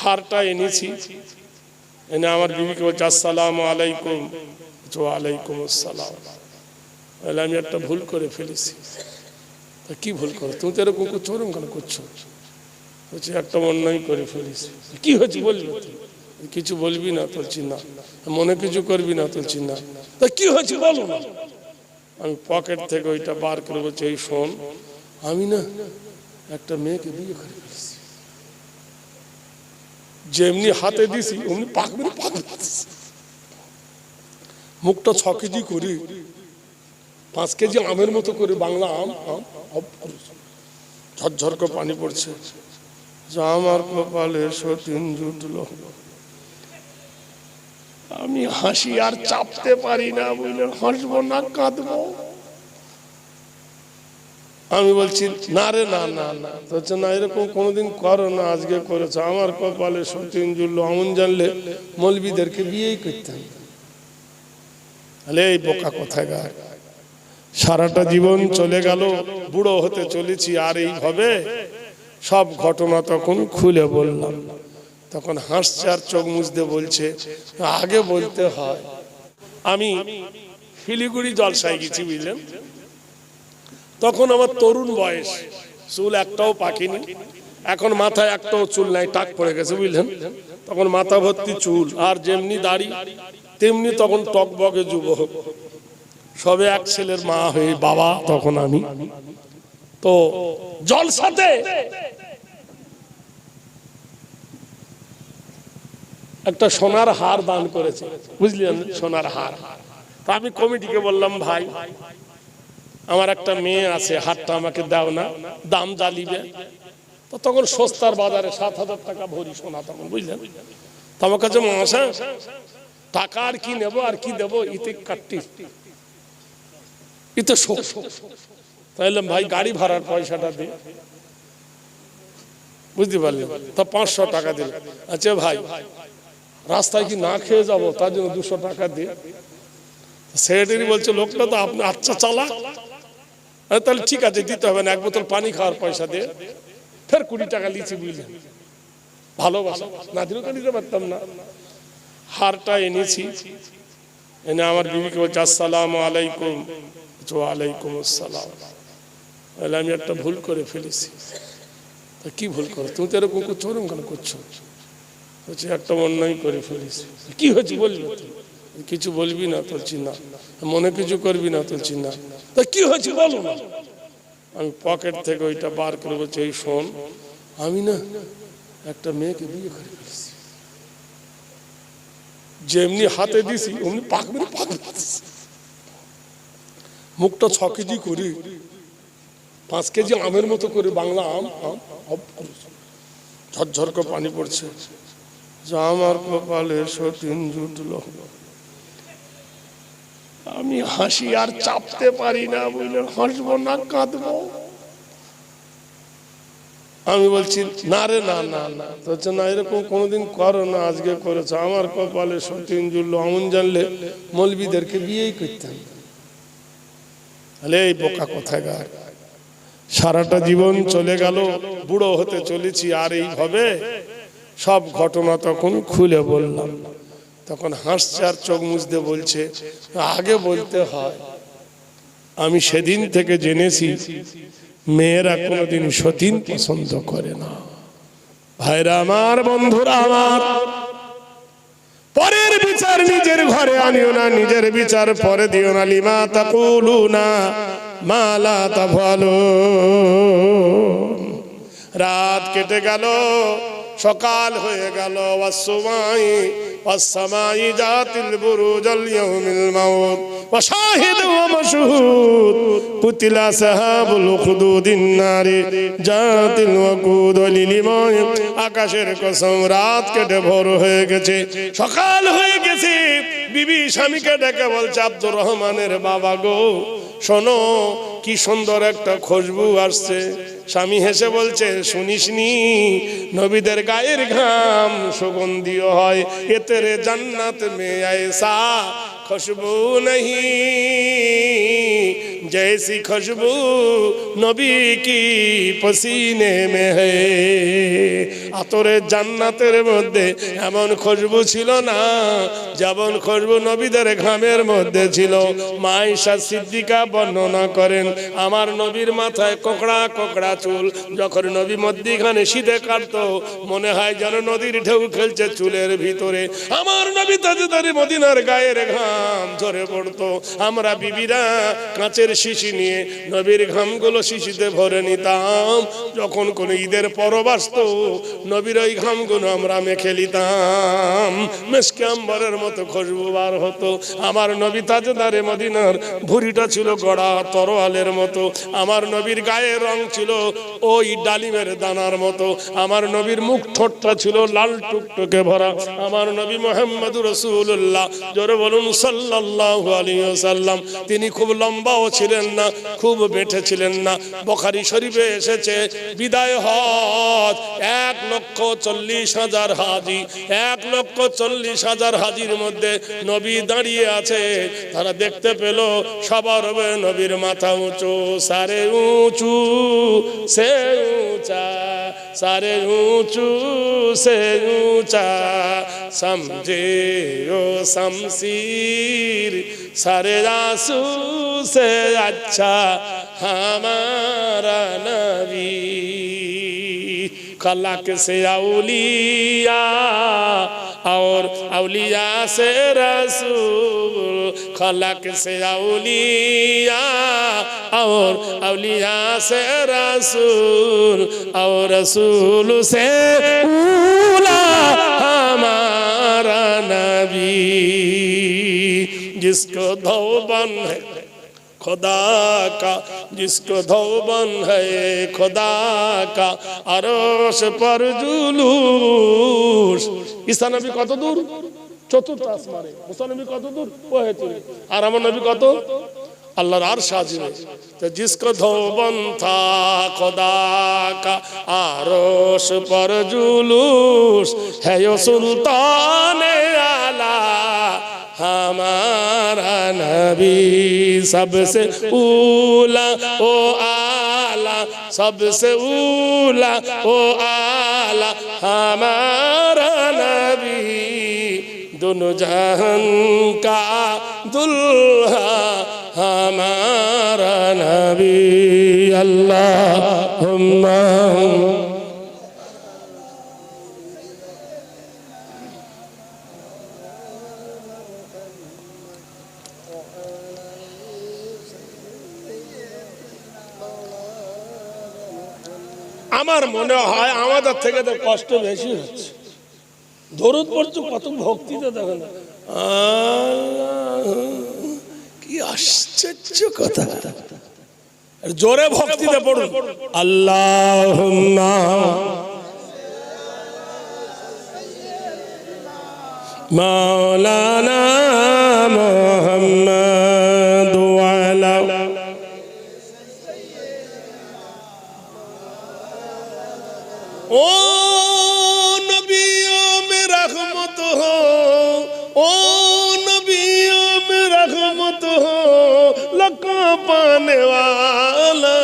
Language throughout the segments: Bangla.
হারটা এনেছি, এনে আমার বিবিকে বলছে আসসালামু আলাইকুম। ওয়ালাইকুম আসসালাম। বলে আমি একটা ভুল করে ফেলেছি। তা কি ভুল করো? তুমি তো এরকম করছো, ওরকম কেন করছো? বলছি একটা অন্যায় করে ফেলেছি। কি হয়েছে বলবি? কিছু বলবি না? বলছি না। মনে কিছু করবি না? বলছি না। তা কি হয়েছে বলো না। আমি পকেট থেকে ওইটা বার করে বলছি এই শোন, আমি না একটা মেয়েকে বিয়ে করে ফেলেছি। যেমনি হাতে দিছি অমনি পাক মেরে পাক দিছি। মুখটা 6 কেজি করে 5 কেজি আমের মতো করে বাংলা আম ঝরঝর করে পানি পড়ছে। আমার কপালে সতীন জুটলো। আমি হাসি আর চাপতে পারি না, বুঝলেন? হাসবো না কাঁদবো? আমি বলছি না রে, না না না। বলছে না, এরকম কোনোদিন করো না, আজকে করেছো। আমার কপালে সতীন জুটলো। এমন জানলে মৌলবীদেরকে বিয়েই করতাম। এই বোকা কোথায় গা, সারাটা জীবন চলে গেল, বুড়ো হতে চলেছি, আর এইভাবে সব ঘটনা তখন খুলে বললাম। তখন হাসছে আর চোখ মুছতে বলছে আগে বলতে হয়। আমি শিলিগুড়ি জলসায় গেছি, বুঝলেন? তখন আমার তরুণ বয়স, চুল একটাও পাকেনি, এখন মাথায় একটাও চুল নাই, টাক পড়ে গেছে, বুঝলেন? তখন মাথা ভর্তি চুল, আর যেমনি দাড়ি তেমনি তখন টকবগে যুবক, সবে এক ছেলের মা হয়ে বাবা তখন আমি। তো জলসাতে একটা সোনার হার দান করেছে, বুঝলেন? সোনার হার। তা আমি কমিটিকে বললাম ভাই আমার একটা মেয়ে আছে, হারটা আমাকে দাও না, দাম জ্বালিবে। তো তখন সস্তার বাজারে 7,000 টাকা ভরি সোনা তখন, বুঝলেন? তো আমার কাছে মশা টাকা আর কি নেবো আর কি দেবো, ইতে কাটতি ইতে তাইলে ভাই গাড়ি ভাড়ার পয়সাটা দে, বুঝতে পারলেন? তা 500 টাকা দিল। আচ্ছা ভাই রাস্তায় কি না খেয়ে যাবো, তার জন্য 200 টাকা দিয়ে। সেক্রেটারি বলছে লোকটা তো আপনি আচ্ছা চালা, তাহলে ঠিক আছে দিতে হবে না, 1 বোতল পানি খাওয়ার পয়সা দিয়ে। ফের 20 টাকা লিচি, বুঝলেন? ভালোবাসা না দিলেও তো নিতে পারতাম না। হারটা এনেছি, এনে আমার বিবিকে বলছে আসসালামু আলাইকুম। ওয়ালাইকুম আসসালাম। বলে আমি একটা ভুল করে ফেলেছি। তা কি ভুল করো? তুমি তো এরকম করছো, ওরকম কেন করছো? বলছি একটা অন্যায় করে ফেলেছি। কি হয়েছে বলবি? কিছু বলবি না? বলছি না। মনে কিছু করবি না? বলছি না। তা কি হয়েছে বলো না। আমি পকেট থেকে ওইটা বার করে বলছি এই শোন, আমি না একটা মেয়েকে বিয়ে করে ফেলেছি। যেমনি হাতে দিছি অমনি পাক মেরে পাক দিছি। মুখটা 6 কেজি করে 5 কেজি আমের মতো করে বাংলা আম ঝরঝর করে পানি পড়ছে। আমার কপালে সতীন জুটলো। আমি হাসি আর চাপতে পারি না, বুঝলেন? হাসবো না কাঁদবো? আমি বলছি না রে, না না না। বলছে না, এরকম কোনোদিন করো না, আজকে করেছো। আমার কপালে সতীন জুটলো। এমন জানলে মৌলবীদেরকে বিয়েই করতাম। এই বোকা কোথায় গা, সারাটা জীবন চলে গেল, বুড়ো হতে চলেছি, আর এইভাবে সব ঘটনা তখন খুলে বললাম। তখন হাসছে আর চোখ মুছতে বলছে আগে বলতে হয়। আমি সেদিন থেকে জেনেছি মেয়েরা কোনোদিন সতীন পছন্দ করে না। ভাইরা আমার, বন্ধুরা আমার, পরের বিচার নিজের ঘরে আনিও না, নিজের বিচার পরে দিও না। লিমা তাকুলুনা মা লা তাফআলুন। রাত কেটে গেল, সকাল হয়ে গেল। ওয়াসসামাই ওয়াসসামাই জাতিল বুরুজাল ইয়াউমিল মাউত ওয়া শাহিদ ওয়া মাশহুদ কুতিলা সাহাবুল খুদুদিন নারি জাতিল ওয়াকুদ লিলিমায়। আকাশের কসম, রাত কেটে ভোর হয়ে গেছে, সকাল হয়ে গেছে। বিবি স্বামীকে ডেকে বলছে আব্দুর রহমানের বাবা গো, শোনো কি সুন্দর একটা খুশবু আসছে। স্বামী হেসে বলছে শুনিসনি, নবীদের গায়ের ঘাম সুগন্ধীয় হয়, এতেরে জান্নাত মে ऐसा खुशबू नहीं जैसी खुशबू नबी की पसीने में है। আতরে জান্নাতের মধ্যে এমন খুশবু ছিল না যেমন খুশবু নবীদের ঘামের মধ্যে ছিল। মা আয়েশা সিদ্দিকা বর্ণনা করেন, আমার নবীর মাথায় কোকড়া কোকড়া চুল, যখন নবী মধ্যিখানে শীতে কাটতো মনে হয় যেন নদীর ঢেউ খেলছে চুলের ভিতরে। আমার নবী তাজদারে মদিনার গায়ের ঘাম ঝরে পড়তো। আমরা বিবিরা কাঁচের শিশি নিয়ে নবীর ঘামগুলো শিশিতে ভরে নিতাম। যখন কোন ঈদের পরব আসতো নবীর ওই ঘামগুলো আমরা মেখে নিতাম। মেশকে আম্বরের মতো খুশবু বার হতো। আমার নবী তাজদারে মদিনার ভুঁড়িটা ছিল গড়া তরোয়ালের মতো। আমার নবীর গায়ের রং ছিল ওই ডালিমের দানার মতো। আমার নবীর মুখ ঠোঁটটা ছিল লাল টুকটুকে ভরা। আমার নবী মুহাম্মদুর রাসূলুল্লাহ, জোরে বলুন সাল্লাল্লাহু আলাইহি ওয়াসাল্লাম। তিনি খুব লম্বাও ছিলেন না, খুব বেঁটে ছিলেন না। বুখারী শরীফে এসেছে বিদায় হজ 1,40,000 হাজি, 1,40,000 হাজির মধ্যে নবী দাঁড়িয়ে আছে। তারা দেখতে পেল সবার হবে নবীর মাথা উঁচু, সারে উঁচু সে ऊंचा, सारे ऊंचू से ऊंचा, समझे ओ शमशीर सारे आंसू से अच्छा हमारा नबी। खलक से औलिया और औलिया से रसूल, खलक से औलिया और औलिया से रसूल, और रसूल से ऊला हमारा नबी। जिसको धौबन है खुदा का, जिसको धौबन है खुदा का, अरश पर जुलूस। ঈসা নবী কত দূর? চতুর্থ আসমানে। মুসা নবী কত দূর? ওহেতুরে। আর আমার নবী কত? আল্লাহর আরশ আজিমে। তো जिसको धौबन था खुदा का, अरश पर जुलूस है यो सुल्तान आला हमारा नबी। सबसे ऊला ओ आला, सबसे ऊला ओ आला हमारा नबी। दोनों जहान का दुल्हा हमारा नबी। अल्लाहुम्मा আমার মনে হয় আমাদের থেকে তো কষ্ট বেশি হচ্ছে। দরুদ পড়ছো কত ভক্তিতে দেখেন। কি আশ্চর্য কথা। জোরে ভক্তিতে পড়ুন আল্লাহুম্মা মাওলানা মুহাম্মদ ওয়ালা ओ नबियों में रहमत हो, ओ नबियों में रहमत हो, लका पाने वाला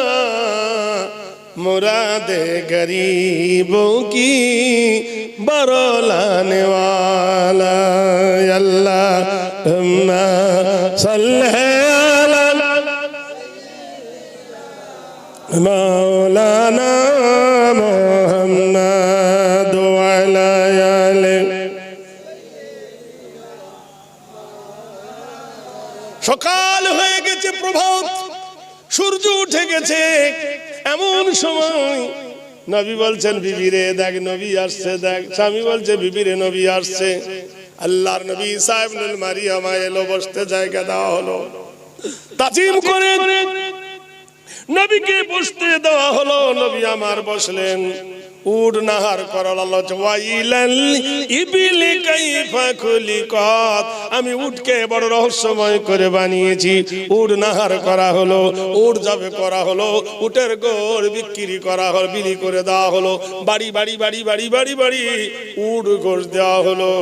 मुरादे गरीबों की बरलाने वाला। अल्लाहुम्मा सल्ली अला मौलाना मुहम्मद वाला आले। সকাল হয়ে গেছে, প্রভাত, সূর্য উঠে গেছে। এমন সময় নবী বলছেন বিবিরে দেখ নবী আসছে, দেখ। স্বামী বলছে বিবিরে নবী আসছে। আল্লাহর নবী ঈসা ইবনুল মারিয়াম এলো, বসতে জায়গা দেওয়া হলো। তাজিম করে নবীকে বসতে দেওয়া হলো। নবী আমার বসলেন। উট নাহার করাল ওয়াইলাল ইবিলি কাইফা খুলিকাত। আমি উটকে বড় রহস্যময় করে বানিয়েছি। উট নাহার করা হলো, উট যাবে করা হলো, উটের গোড় বিক্রি করা হলো, বিলি করে দেওয়া হলো। বাড়ি বাড়ি বাড়ি বাড়ি বাড়ি বাড়ি উট গোশ দেওয়া হলো।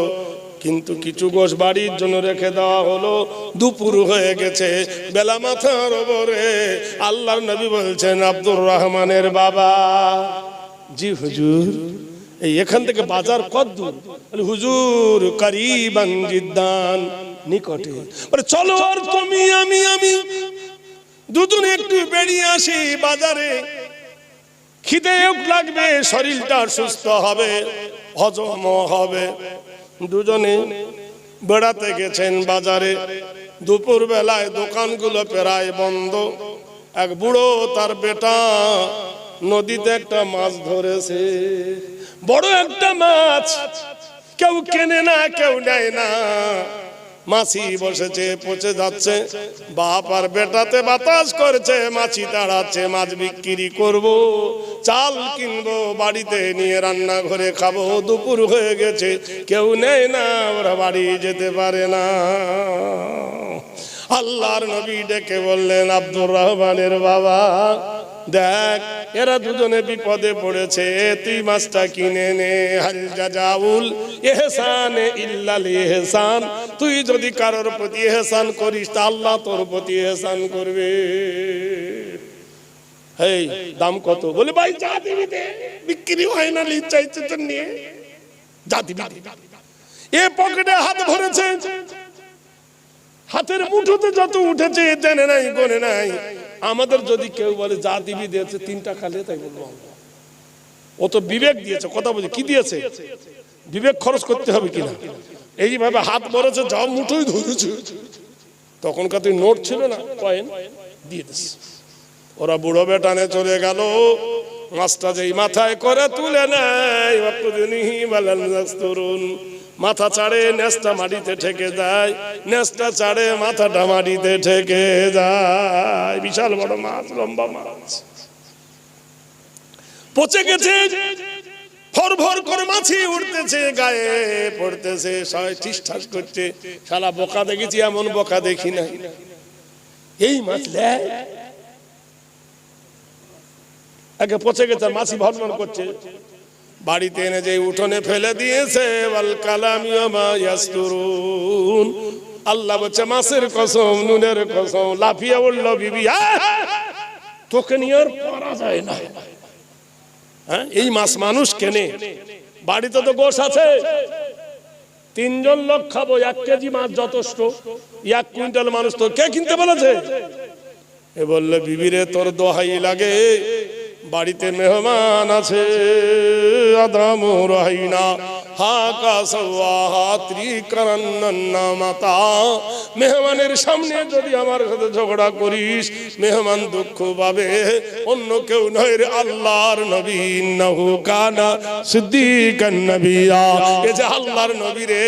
কিন্তু কিছু গোশ বাড়ির জন্য রেখে দেওয়া হলো। দুপুর হয়ে গেছে, বেলা মাথার উপরে। আল্লাহর নবী বলছেন, আব্দুর রহমানের বাবা, জি হুজুর, এই এখান থেকে বাজার কত দূর? হুজুর করিবান জিদ্দান, নিকটে। চলো আর তুমি আমি দুজনে একটু বেরিয়ে আসি বাজারে, খিদেও লাগবে, শরীরটা সুস্থ হবে, হজম হবে। দুজনে বেড়াতে গেছেন বাজারে। দুপুর বেলায় দোকানগুলো প্রায় বন্ধ। এক বুড়ো তার বেটা নদীতে একটা মাছ ধরেছে, বড় একটা মাছ, কেউ কেনে না, কেউ নেয় না। মাছি বসেছে, পচে যাচ্ছে। বাপ আর বেটাতে বাতাস করছে, মাছি তাড়াচ্ছে, মাছ বিক্রি করব, চাল কিনবো, বাড়িতে নিয়ে রান্না ঘরে খাবো। দুপুর হয়ে গেছে, কেউ নেয় না, ওরা বাড়ি যেতে পারে না। আল্লাহর নবী ডেকে বললেন, আব্দুর রহমানের বাবা, দেখ এরা দুজনে বিপদে পড়েছে, তুই মাছটা কিনে নে। হাল জাযাউল ইহসানে ইল্লাল ইহসান, তুই যদি কারোর প্রতি ইহসান করিস তা আল্লাহ তোর প্রতি ইহসান করবে। এই দাম কত? বলে ভাই যা দিবি দে, বিক্রি হয় না, ইচ্ছা ইচ্ছে তো নিয়ে যা দিবি দে। এ পকেটে হাত ভরেছে, হাতের মুঠোতে যত উঠেছে জেনে নাই গোনে নাই। আমাদের যদি কেউ বলে যা দিবি দিয়েছে 3 টাকা লে, তাই বলবো ও তো বিবেক দিয়েছে। কথা বলছি, কি দিয়েছে? বিবেক খরচ করতে হবে কিনা। এইভাবে হাত ভরেছে, যা মুঠোই ধরেছে। তখনকার তুই নোট ছিল না, কয়েন দিয়ে দিস। ওরা বুড়ো বেটানে চলে গেল। মাছটা যেই মাথায় করে তুলে নেয়, মাথা চাড়ে, নেসটা মাটিতে ঠেকে যায়, নেসটা চাড়ে, মাথাটা মাটিতে ঠেকে যায়। বিশাল বড় মাছ, লম্বা মাছ, পচে গেছে। ভর ভর করে মাছি উঠতেছে, গায়ে পড়তেছে, সবাই ঠিসঠাস করছে। শালা বোকা দেখেছি, এমন বোকা দেখি না। এই মাছ আগে পচে গেছে, মাছি ভরভর করছে। বাড়িতে এনে যে উঠোনে ফেলে দিয়েছে। ওয়াল কালামি ওয়া মা ইয়াসতুরুন, আল্লাহ বলছে মাছের কসম, নুনের কসম। লাফিয়ে উঠল বিবি, তোকে নিয়ে আর পারা যায় না। হ্যাঁ, এই মাছ মানুষ কেনে? বাড়িতে তো গোশ আছে, 3 জন লোক খাবো, 1 কেজি মাছ যথেষ্ট। 1 কুইন্টাল মানুষ তো কে কিনতে বলেছে? এ বললে, বিবিরে তোর দোহাই লাগে, বাড়িতে মেহমান আছে। আদামু রাহিনা হাকা সাওয়াহা ত্রিকারান্না মাতা, মেহমানের সামনে যদি আমার সাথে ঝগড়া করিস, মেহমান দুঃখ পাবে। অন্য কেউ নয় রে, আল্লাহর নবী, ইন্নাহু কানা সিদ্দিকান নবিয়্যা। এই যে আল্লাহর নবী রে,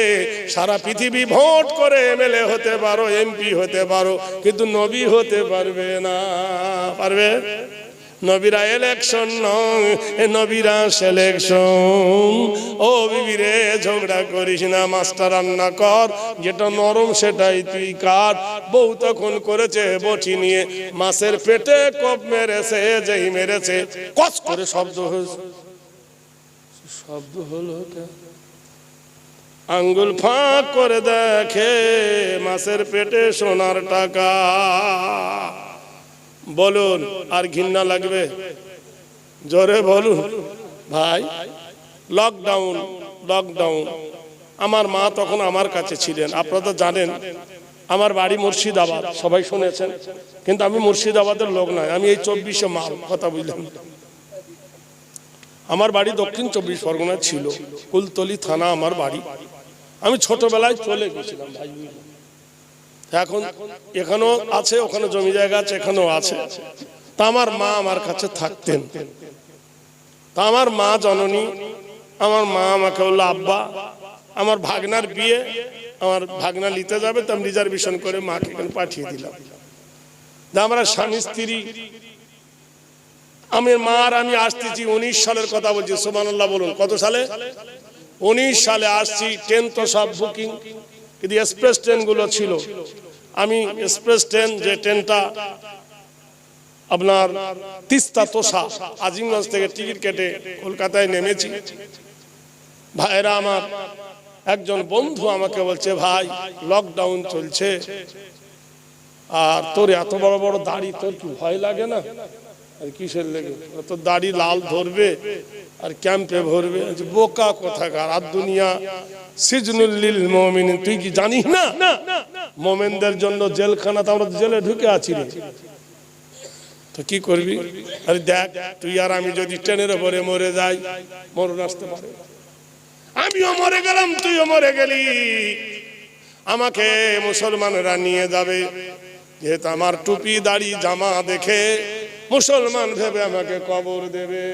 সারা পৃথিবী ভোট করে এমএলএ হতে পারো, এমপি হতে পারো, কিন্তু নবী হতে পারবে না। পারবে? নবীরা ইলেকশন নয়, নবীরা সিলেকশন। ও বিবিরে, ঝগড়া করিস না, মাছটা রান্না কর, যেটা নরম সেটাই তুই কাট। বউ তখন করেছে বটি নিয়ে, মাছের পেটে কোপ মেরেছে। যেই মেরেছে, কস করে শব্দ হয়েছে। শব্দ হলো, আঙ্গুল ফাঁক করে দেখে মাছের পেটে সোনার টাকা। বলুন, আর ঘৃণা লাগবে? জোরে বলুন ভাই। Lockdown, lockdown. আমার মা তখন আমার কাছে ছিলেন। আপনারা তো জানেন আমার বাড়ি মুর্শিদাবাদ, সবাই শুনেছেন, কিন্তু আমি মুর্শিদাবাদের লোক নয়, আমি এই 24 মাল। কথা বুঝলেন? আমার বাড়ি দক্ষিণ 24 পরগনায় ছিল, কুলতলি থানা আমার বাড়ি। আমি ছোটবেলায় চলে গেছিলাম ভাই। এখন এখানেও আছে, ওখানে জমি জায়গা আছে, এখানেও আছে। তা আমার মা আমার কাছে থাকতেন। তা আমার মা জননী, আমার মা আমাকে বললো, আব্বা আমার ভাগনার বিয়ে, আমার ভাগনা নিতে যাবে, তো আমি রিজার্ভেশন করে মাকে এখানে পাঠিয়ে দিলাম। আমরা স্বামী স্ত্রী, আমি মা আর আমি আসতেছি 19 সালের কথা বলছি। সুবহানাল্লাহ বলুন, কত সালে? 19 সালে আসছি। ট্রেন তো সব বুকিং, কিন্তু এক্সপ্রেস ট্রেনগুলো ছিল। আমি এক্সপ্রেস ট্রেন, যে ট্রেনটা আপনার তিস্তা তোষা, আজিমগঞ্জ থেকে টিকিট কেটে কলকাতায় নেমেছি। ভাইরা আমার, একজন বন্ধু আমাকে বলছে, ভাই লকডাউন চলছে আর তোর এত বড় বড় দাড়ি, তোর কি ভয় লাগে না? আর কিসের লেগে? তোর দাড়ি লাল ধরবে আর ক্যাম্পে ভরবে। বোকা কোথাকার, আর দুনিয়া সিজনুল লিল মুমিন, তুই কি জানিস না মুমিনদের জন্য জেলখানাতে আমরা জেলে ঢুকে আছি রে। তো কি করবি? আরে দেখ, তুই আর আমি যদি ট্রেনের উপরে মরে যাই, মরণ আসতে পারে। আমিও মরে গেলাম, তুইও মরে গেলি, আমাকে মুসলমানরা নিয়ে যাবে। যেহেতু আমার টুপি দাড়ি জামা দেখে মুসলমান ভেবে আমাকে কবর দেবে।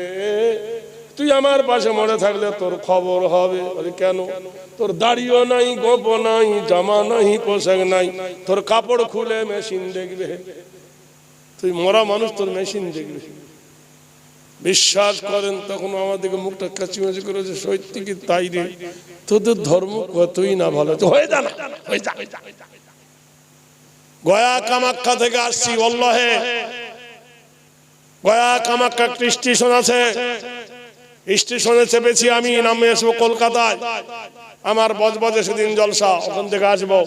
তুই আমার পাশে মরে থাকলে তোর খবর হবে। কেন? তোর দাড়িও নাই, গোপ নাই, জামা নাই, পোশাক নাই, তোর কাপড় খুলে মেশিন দেখবে। তুই মরা মানুষ, তোর মেশিন দেখবে। বিশ্বাস করেন, তখন আমাদেরকে মুখটা কাচিমাচি করেছে, সত্যি কি তাই রে? তোদের ধর্ম কতই না ভালো, হয়ে যা না, হয়ে যা। গয়া কামাখ্যা থেকে আসছি, ওয়াল্লাহে গয়া কামাখ্যা স্টেশন আছে, স্টেশনে চেপেছি আমি, নামে আসবো কলকাতায়। আমার বজবজে সেদিন জলসা, ওখান থেকে আসবো।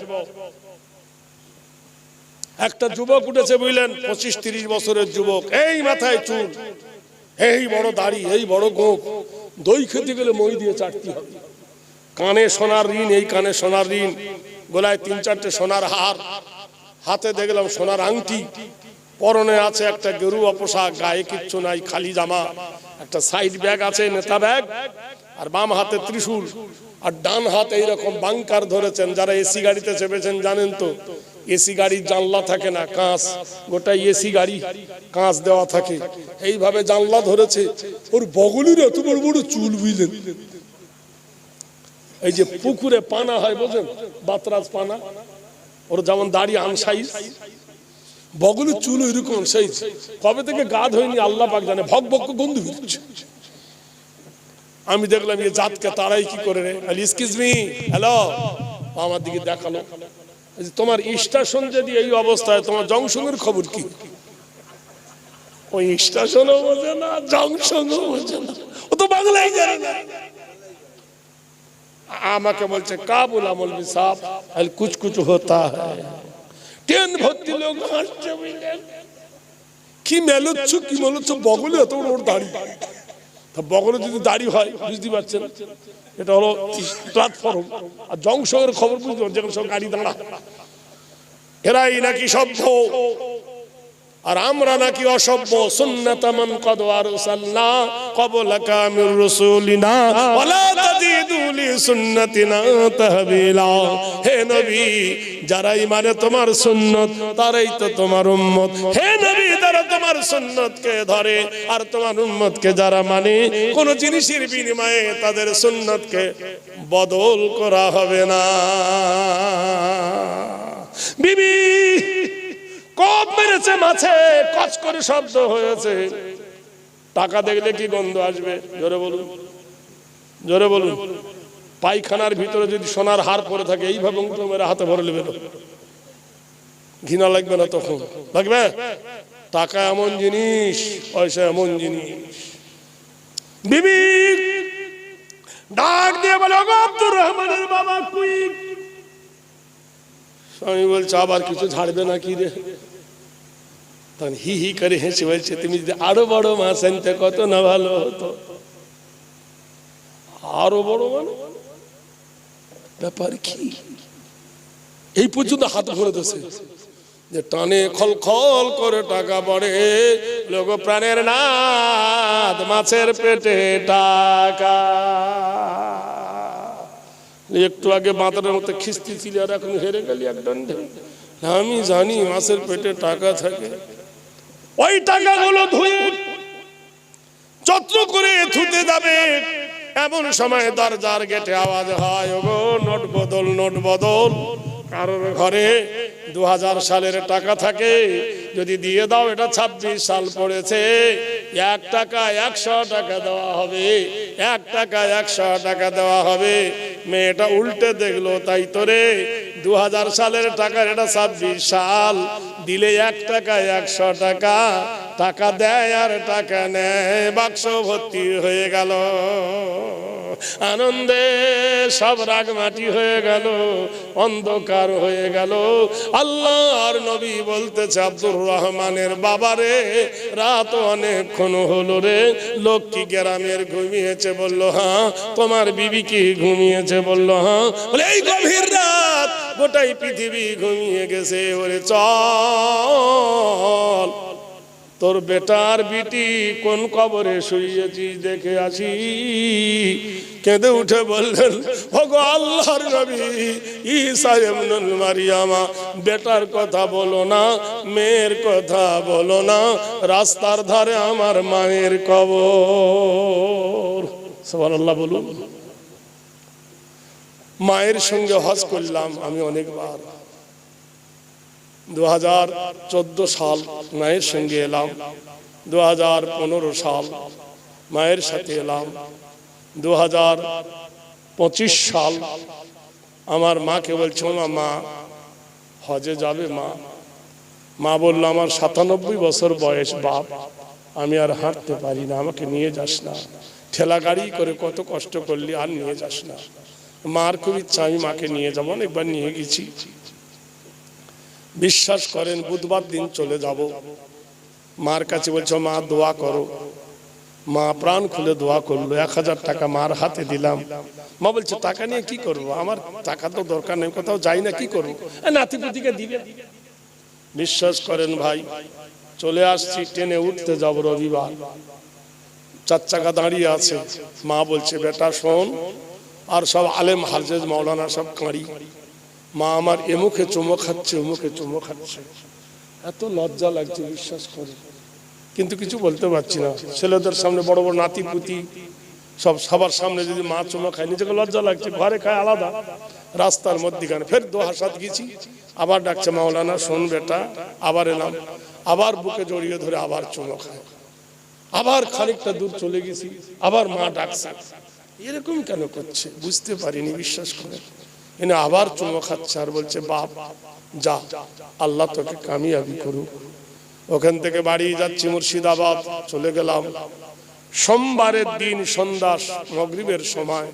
একটা যুবক উঠেছে, বুঝলেন, 25-30 বছরের যুবক, এই মাথায় চুল, এই বড় দাড়ি, এই বড় গোঁফ, দই খেতে গেলে মই দিয়ে চাটতে হবে। কানে সোনার রিং, এই কানে সোনার রিং, গলায় 3-4টে সোনার হার, হাতে দেখলাম সোনার আংটি, পরনে আছে একটা গেরুয়া পোশাক, গায়ে কিচ্ছু নাই, খালি জামা, একটা সাইড ব্যাগ আছে, নেতা ব্যাগ, আর বাম হাতে ত্রিশূল, আর ডান হাতে এইরকম বাংকার ধরেছেন। যারা এসি গাড়িতে চেপেছেন জানেন তো, এসি গাড়ির জানলা থাকে না, কাঁচ, গোটা এসি গাড়ি কাঁচ দেওয়া থাকে, এইভাবে জানলা ধরেছে। ওর বগলের এত বড় বড় চুল, বুঝলেন, এই যে পুকুরে পানা হয়, বোঝেন, বাতরাজ পানা, ওর যেমন দাড়ি আনসাইজ, বগলের চুল এরকম সাইজ। কবে থেকে গা ধোয়নি আল্লাহ পাক জানে, ভক ভক গন্ধ বেরোচ্ছে। আমি দেখলাম এই জাতকে তারাই কি করে রে, এক্সকিউজ মি, হ্যালো, আমার দিকে দেখালো, তোমার স্টেশন যদি এই অবস্থায়, তোমার জংশনের খবর কি? ওই স্টেশনও বোঝে না, জংশনও বোঝে না, ও তো বাংলাই জানে না। আমাকে বলছে, কা बोला मौलवी साहब, कुछ कुछ होता है। ট্রেন ভর্তি লোক হাসছে, বুঝলেন, কি মেলোচ্ছ, কি মেলোচ্ছ, বগলে এত ওর দাড়ি। বগলে যদি দাড়ি হয়, বুঝতে পারছেন, এটা হলো প্ল্যাটফর্ম, আর জংশনের খবর বুঝতে পারছেন, যেখানে সব গাড়ি দাঁড়া। এরাই নাকি সভ্য আর আমরা নাকি অসভ্য। সুন্নাতামান কদ আরসালনা ক্বাবলাকা মির রাসূলিনা ওয়ালা তাজিদু লি সুন্নাতিনা তাহবিলা। হে নবী, যারাই মানে তোমার সুন্নত, তারাই তো তোমার উম্মত। হে নবী, যারা তোমার সুন্নতকে ধরে আর তোমার উম্মতকে যারা মানে, কোন জিনিসের বিনিময়ে তাদের সুন্নতকে বদল করা হবে না। বিবি কোপ মেরেছে মাছে, কচ করে শব্দ হয়েছে। টাকা দেখলে কি গন্ধ আসবে? জোরে বলুন, জোরে বলুন। পায়খানার ভিতরে যদি সোনার হার পরে থাকে, এইভাবে উঠে মেরে হাতে ভরে নেবে, ঘৃণা লাগবে না? তখন লাগবে। টাকা এমন জিনিস, পয়সা এমন জিনিস। বিবি ডাক দিয়ে বলে, আব্দুর রহমানের বাবা কই? স্বামী বলছে, আবার কিছু ঝাড়বে নাকি রে? তখন হি হি করে হেসে বলছে, তুমি যদি আরো বড় মাছ আনতে কত না ভালো হতো। আরো বড় মানে ব্যাপার কি? এই পর্যন্ত হাত ভরে দিয়েছে, যে টানে খল খল করে টাকা পড়ে, লোক প্রাণের নাথ, মাছের পেটে টাকা। একটু আগে বাঁদরের মতো খিস্তি ছিল, আর এখন হেরে গেলি এক দণ্ডে। আমি জানি মাছের পেটে টাকা থাকে, ওই টাকাগুলো ধুয়ে যত্ন করে থুতে যাবে, এমন সময় দরজার গেটে আওয়াজ হয়, ওগো নোট বদল, নোট বদল। কারোর ঘরে 2000 সালের টাকা থাকে, যদি দিয়ে দাও, এটা 26 সাল পড়েছে, 1 টাকা 100 টাকা দেওয়া হবে, 1 টাকা 100 টাকা দেওয়া হবে। মেয়েটা উল্টে দেখলো, তাই তো রে, 2000 সালের টাকা, এটা 26 সাল, দিলে 1 টাকা 100 টাকা, টাকা দেয় আর টাকা নেয়, বাক্স ভর্তি হয়ে গেল। আনন্দে সব রাগ মাটি হয়ে গেল, অন্ধকার হয়ে গেল। আল্লাহর নবী বলতেছে, আব্দুর রহমানের বাবারে, রাত অনেকক্ষণ হলো রে, লোক কি গ্রামের ঘুমিয়েছে? বলল হ্যাঁ। তোমার বিবি কি ঘুমিয়েছে? বলল হ্যাঁ। বলে এই গভীর রাত গোটাই পৃথিবী ঘুমিয়ে গেছে, ওরে চল তোর বেটার বিটি কোন কবরে শুইয়েছিস দেখে আসি। কেঁদে উঠে বললেন, ওগো আল্লাহর নবী, ঈসা ইবনুল মারিয়ামা, বেটার কথা বলো না, মেয়ের কথা বলো না, রাস্তার ধারে আমার মায়ের কবর। সুবহানাল্লাহ বলুন। মায়ের সঙ্গে হজ করলাম আমি অনেকবার। 2014 সাল মায়ের সঙ্গে এলাম, 2015 সাল মায়ের সাথে এলাম, 2025 সাল আমার মাকে বলছো, মা হজে যাবে? মা বলল, আমার 97 বছর বয়স বাপ, আমি আর হাঁটতে পারি না, আমাকে নিয়ে যাস না, ঠেলা গাড়ি করে কত কষ্ট করলি, আর নিয়ে যাস না। মার খুব ইচ্ছা আমি মাকে নিয়ে যাবো, একবার নিয়ে গেছি। বিশ্বাস করেন, বুধবার দিন চলে যাব, মার কাছে বলছো মা দোয়া করো। মা প্রাণ খুলে দোয়া করলো, 1000 টাকা মার হাতে দিলাম। মা বলছে, টাকা নিয়ে কি করবো? আমার টাকা তো দরকার নেই, কোথাও যাই না, কি করবো? নাতিপুতিকে দিবে। বিশ্বাস করেন ভাই, চলে আসছি, ট্রেনে উঠতে যাব রবিবার, 4 চাকা দাঁড়িয়ে আছে। মা বলছে, বেটা শোন, আর সব আলেম হাফেজ মাওলানা সব কাঁড়ি। মা আমার এমুখে চুমো খাচ্ছে, ওমুখে চুমো খাচ্ছে, এত লজ্জা লাগছে বিশ্বাস করে, কিন্তু কিছু বলতে পারছি না। ছেলেদের সামনে, বড় বড় নাতিপুতি সব সবার সামনে যদি মা চুমো খায়, নিজেকে লজ্জা লাগছে। ঘরে খায় আলাদা, রাস্তার মধ্যিখানে ফের দোহাসাত গেছি, আবার ডাকছে মাওলানা শোন বেটা, আবার এলাম, আবার বুকে জড়িয়ে ধরে আবার চুমো খায়। আবার খানিকটা দূর চলে গেছি, আবার মা ডাকছে। এরকম কেন করছে বুঝতে পারিনি, বিশ্বাস করে। এনে আবার চুমো খাচ্ছে আর বলছে, বাপ যা, আল্লাহ তোকে কামিয়াবি করুক। ওখান থেকে বাড়ি যাচ্ছি মুর্শিদাবাদ, চলে গেলাম। সোমবারের দিন সন্ধ্যা মাগরিবের সময়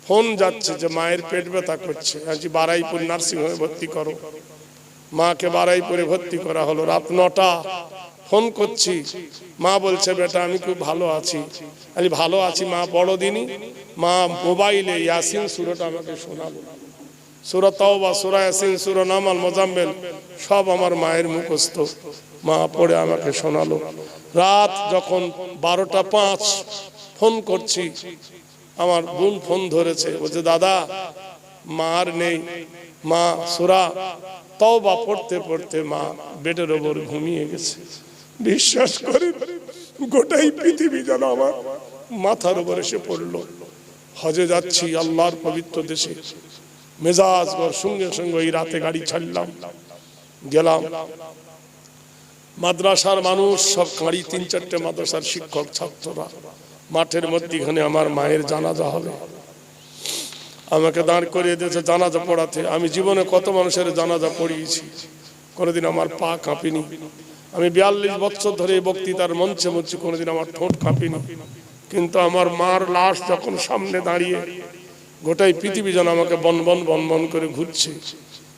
ফোন যাচ্ছে যে মায়ের পেট ব্যথা করছে, আজ বারাইপুর নার্সিং হোমে ভর্তি করো। মাকে বারাইপুরে ভর্তি করা হলো। রাত 9টা ফোন করছি, মা বলছে, বেটা আমি খুব ভালো আছি। আমি ভালো আছি মা, বড়দিনই মা মোবাইলে ইয়াসিন সূরাটা আমাকে শোনালো। সূরা তাওবা, সূরা ইয়াসিন, সূরা নামাল, মুজাম্মিল সব আমার মায়ের মুখস্থ। মা পড়ে আমাকে শোনালো। রাত যখন 12টা 5 ফোন করছি, আমার বোন ফোন ধরেছে, বলছে, দাদা মার নেই। মা সূরা তাওবা পড়তে পড়তে মা বেডের ওপর ঘুমিয়ে গেছে। বিশ্বাস করে গোটাই পৃথিবী যেন আমার মাথার উপর এসে পড়লো। হজে যাচ্ছি আল্লাহর পবিত্র দেশে, মেজাজ গর সঙ্গে সঙ্গে ওই রাতে গাড়ি ছাড়লাম, গেলাম। মাদ্রাসার মানুষ সব কাঁড়ি, 3-4টে মাদ্রাসার শিক্ষক ছাত্ররা মাঠের মধ্যখানে আমার মায়ের জানাজা হবে। আমাকে দাঁড় করিয়ে দিয়েছে জানাজা পড়াতে। আমি জীবনে কত মানুষের জানাজা পড়িয়েছি, কোনোদিন আমার পা কাঁপিনি। আমি 42 বছর ধরে এই বক্তৃতার মঞ্চে বলছি, কোনোদিন আমার ঠোঁট কাঁপিনি। কিন্তু আমার মার লাশ যখন সামনে দাঁড়িয়ে, গোটাই পৃথিবী যেন আমাকে বনবন বনবন করে ঘুরছে।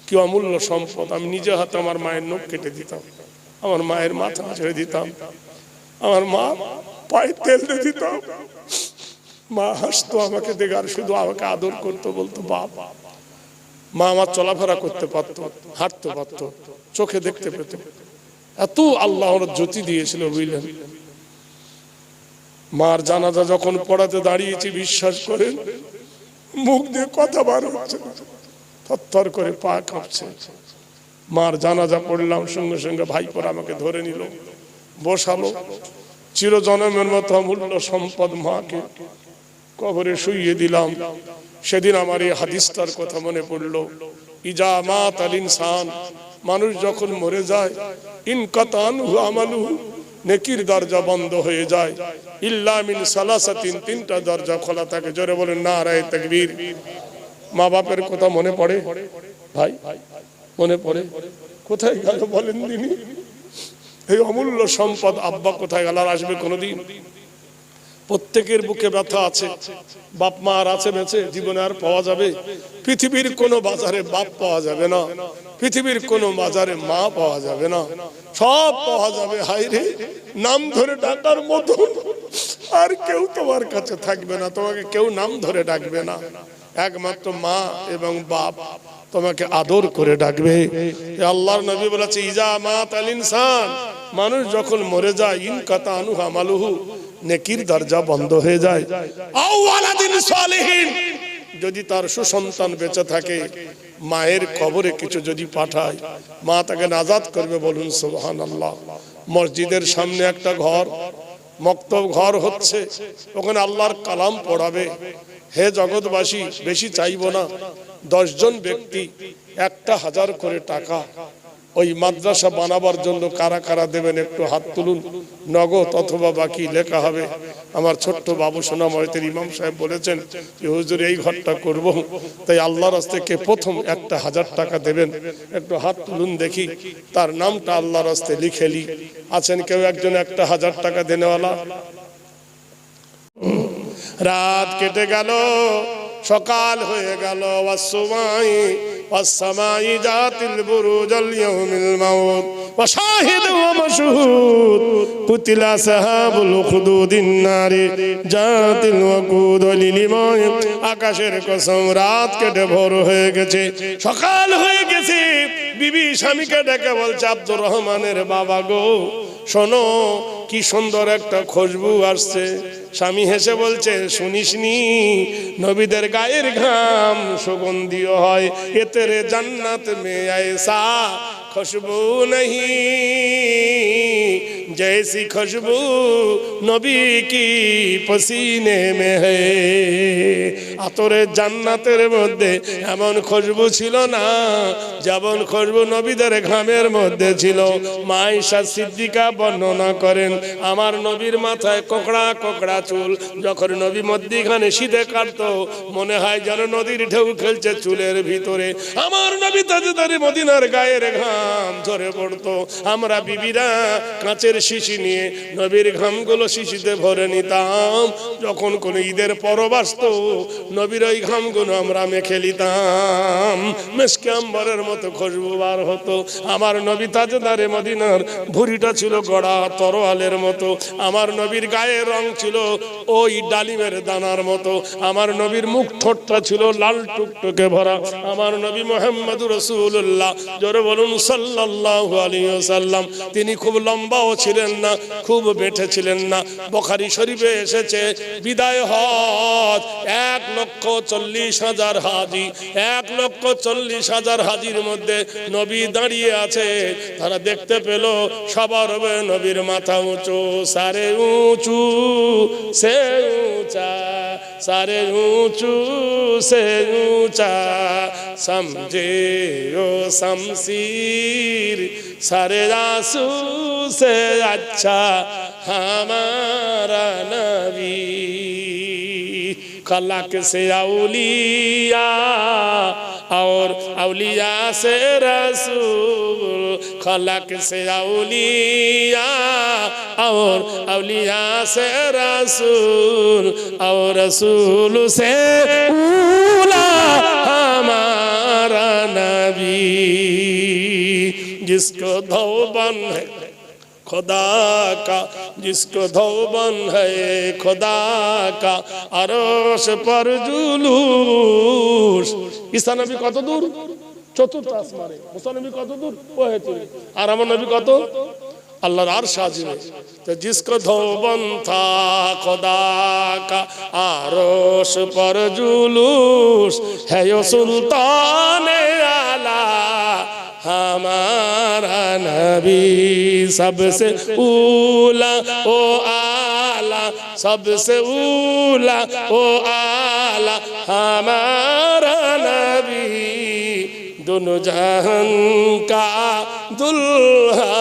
কি অমূল্য সম্পদ! আমি নিজে হাতে আমার মায়ের নখ কেটে দিতাম, আমার মায়ের মাথা ছেড়ে দিতাম, আমার মা পায়ে তেল দিয়ে দিতাম। মা হাসতো আমাকে দেখে, আর শুধু আমাকে আদর করতো, বলতো বাপ। মা আমার চলাফেরা করতে পারতো, হাঁটতে পারতো, চোখে দেখতে পেত। এত আল্লাহর জ্যোতি দিয়েছিল বুঝলেন। মার জানাজা যখন পড়াতে দাঁড়িয়েছি, বিশ্বাস করেন মুখ দিয়ে কথা বার হচ্ছে না, থরথর করে পা কাঁপছে। মার জানাজা পড়লাম, সঙ্গে সঙ্গে ভাইপোরা আমাকে ধরে নিল, বসালো। চিরজন্মের মতো অমূল্য সম্পদ মাকে কবরে শুইয়ে দিলাম। সেদিন আমার এই হাদিসটার কথা মনে পড়লো, ইজা মাত আল ইনসান, মানুষ যখন মরে যায়, ইনকাতান হু আমালু, নেকির দরজা বন্ধ হয়ে যায়, ইল্লা মিন সালাসাতিন, 3টা দরজা খোলা থাকে। জোরে বলেন নারায়ে তাকবীর। মা বাপের কথা মনে পড়ে ভাই, মনে পড়ে? কোথায় গেল বলেন দিনি? এই অমূল্য সম্পদ আব্বা কোথায় গেল, আর আসবে কোনোদিন? প্রত্যেকের বুকে ব্যথা আছে, বাপ মা আর আছে বেঁচে, জীবনে আর পাওয়া যাবে? পৃথিবীর কোনো বাজারে বাপ পাওয়া যাবে না, পৃথিবীর কোনো বাজারে মা পাওয়া যাবে না, সব পাওয়া যাবে হায়রে নাম ধরে ডাকার মতো। আর কেউ তোমার কাছে থাকবে না, তোমাকে কেউ নাম ধরে ডাকবে না, একমাত্র মা এবং বাপ তোমাকে আদর করে ডাকবে। আল্লাহর নবী বলেছে ইজা মাতাল ইনসান, মানুষ যখন মরে যায়, ইনকাতা আনহু আমালুহু, নেকির দরজা বন্ধ হয়ে যায়। আও ওয়ালাদিন সালিহিন, যদি তার সুসন্তান বেঁচে থাকে, মায়ের কবরে কিছু যদি পাঠায়, মা তাকে নাজাত করবে, বলুন সুবহানাল্লাহ। মসজিদের সামনে একটা ঘর, মক্তব ঘর হচ্ছে, ওখানে আল্লাহর কালাম পড়াবে। হে জগৎবাসী, বেশি চাইবো না, 10 জন ব্যক্তি 1000 করে টাকা ওই মাদ্রাসা বানাবার জন্য কারা কারা দেবেন একটু হাত তুলুন। নগদ অথবা বাকি লেখা হবে। আমার ছোট্ট বাবু সোনাময়তের ইমাম সাহেব বলেছেন যে হুজুর এই ঘরটা করব, তাই আল্লাহর রাস্তায় কে প্রথম 1000 টাকা দেবেন একটু হাত তুলুন দেখি, তার নামটা আল্লাহর রাস্তায় লিখে লি। আছেন কেউ একজন 1000 টাকা দেনেওয়ালা? রাত কেটে গেল, সকাল হয়ে গেল। ওয়াসমাই ওয়াসসামাই জাতিল বুরুজাল ইয়াউমিল মাউত ওয়া শাহিদ ওয়া মাশহুদ কুতিলা সাহাবুল উখদুদিন নারি জাতিল ওয়াকুদ লিলিমাই। আকাশের কসম, রাত কেটে ভোর হয়ে গেছে, সকাল হয়ে গেছে। বিবি স্বামীকে ডেকে বলছে, আব্দুর রহমানের বাবা গো, শোনো কি সুন্দর একটা খুশবু আসছে। স্বামী হেসে বলছে, শুনিসনি, নবীদের গায়ের ঘাম সুগন্ধীয় হয়, এতে রে জান্নাত মে ऐसा खुशबू नहीं जैसी खुशबू नबी की पसीने में है। আতরে জান্নাতের মধ্যে এমন খুশবু ছিল না যেমন খুশবু নবীদের ঘামের মধ্যে ছিল। মা আয়েশা সিদ্দিকা বর্ণনা করেন, আমার নবীর মাথায় কোকড়া কোকড়া চুল, যখন নবী মধ্যিখানে শীতে কাটতো, মনে হয় যেন নদীর ঢেউ খেলছে চুলের ভিতরে। আমার নবী তাজদারে মদিনার গায়ের ঘাম ঝরে পড়তো। আমরা বিবিরা কাঁচের শিশি নিয়ে নবীর ঘামগুলো শিশিতে ভরে নিতাম। যখন কোন ঈদের পরব আসতো, নবীর ওই ঘামগুলো আমরা মেখে নিতাম, মেশকে আম্বরের মতো খুশবু বার হতো। আমার নবী তাজদারে মদিনার ভুঁড়িটা ছিল গড়া তরোয়ালের মতো। আমার নবীর গায়ের রং ছিল ওই ডালিমের দানার মতো। আমার নবীর মুখ ঠোঁটটা ছিল লাল টুকটুকে ভরা। আমার নবী মুহাম্মদুর রাসূলুল্লাহ, জোরে বলুন সাল্লাল্লাহু আলাইহি ওয়াসাল্লাম। তিনি খুব লম্বাও ছিলেন না, খুব বেঁটে ছিলেন না। বুখারী শরীফে এসেছে, বিদায় হজ 1,40,000 হাজি, 1,40,000 হাজির মধ্যে নবী দাঁড়িয়ে আছে। তারা দেখতে পেল সবার নবীর মাথা উঁচু, সারে উঁচু সে ऊंचा, सारे ऊंचू से ऊंचा, समझे ओ शमशीर सारे आंसू से अच्छा हमारा नबी। खलक से औलिया और औलिया से रसूल, खलक से औलिया और औलिया से रसूल, और रसूल से ऊला हमारा नबी। जिसको धौबन है खुदा का, जिसको धौबन है खुदा का, अरोश पर जुलूस। ঈসা নবী কত দূর? চতুর্থ আসমানে। মুসা নবী কত দূর? ওহে তুলে। আর আমার নবী কত? আল্লাহর আরশ আজিমে। তো जिसको धौबन था खुदा का, अरोश पर जुलूस है यो सुल्तान आला हमारा नबी। सबसे ऊला ओ आला, सबसे ऊला ओ आला हमारा नबी। दोनों जहान का दुल्हा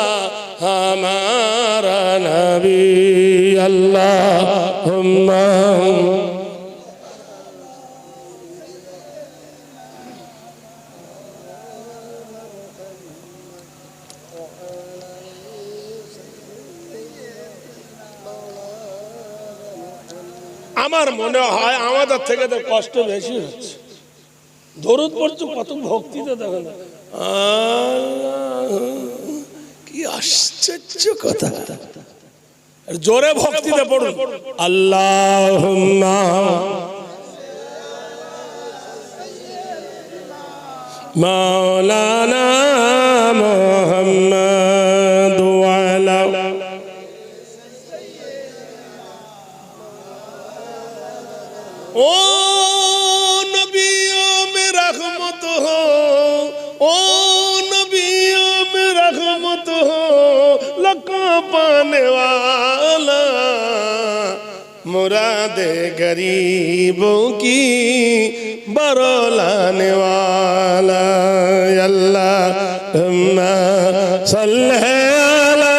हमारा नबी। अल्लाहुम्मा আমার মনে হয় আমাদের থেকে তো কষ্ট বেশি হচ্ছে। দরুদ পড়ছো কত ভক্তিতে দেখেন, কি আশ্চর্য কথা। জোরে ভক্তিতে পড়ুন, আল্লাহুম্মা মাওলানা মুহাম্মদ ওয়া আলা ও নবিয়্যো মে রহমত হো, ও নবিয়্যো মে রহমত হো, লকা পানে ওয়ালা মুরাদে গরিবों की बरलाने वाला। अल्लाहुम्मा सल्ली अला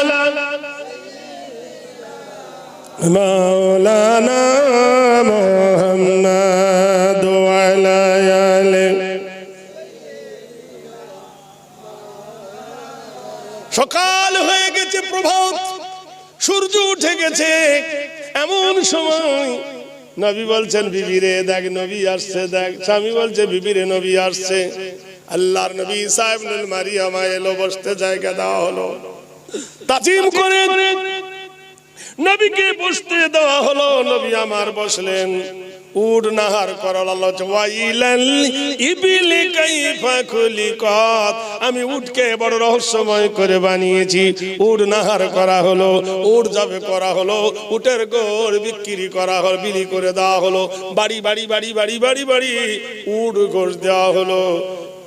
मौलाना मुहम्मद व अला आले। সকাল হয়ে গেছে, প্রভাত, সূর্য উঠে গেছে। এমন সময় নবী বলছেন বিবিরে দেখ নবী আসছে, দেখ। স্বামী বলছে বিবিরে নবী আসছে। আল্লাহর নবী ঈসা ইবনুল মারিয়াম এলো, বসতে জায়গা দেওয়া হলো। তাজিম করে নবীকে বসতে দেওয়া হলো। নবী আমার বসলেন। উট নাহার করাল ওয়াইলাল ইবিলি কাইফা খুলিকাত। আমি উটকে বড় রহস্যময় করে বানিয়েছি। উট নাহার করা হলো, উট যাবে করা হলো, উটের গোড় বিক্রি করা হলো, বিলি করে দেওয়া হলো। বাড়ি বাড়ি বাড়ি বাড়ি বাড়ি বাড়ি উট গোশ দেওয়া হলো।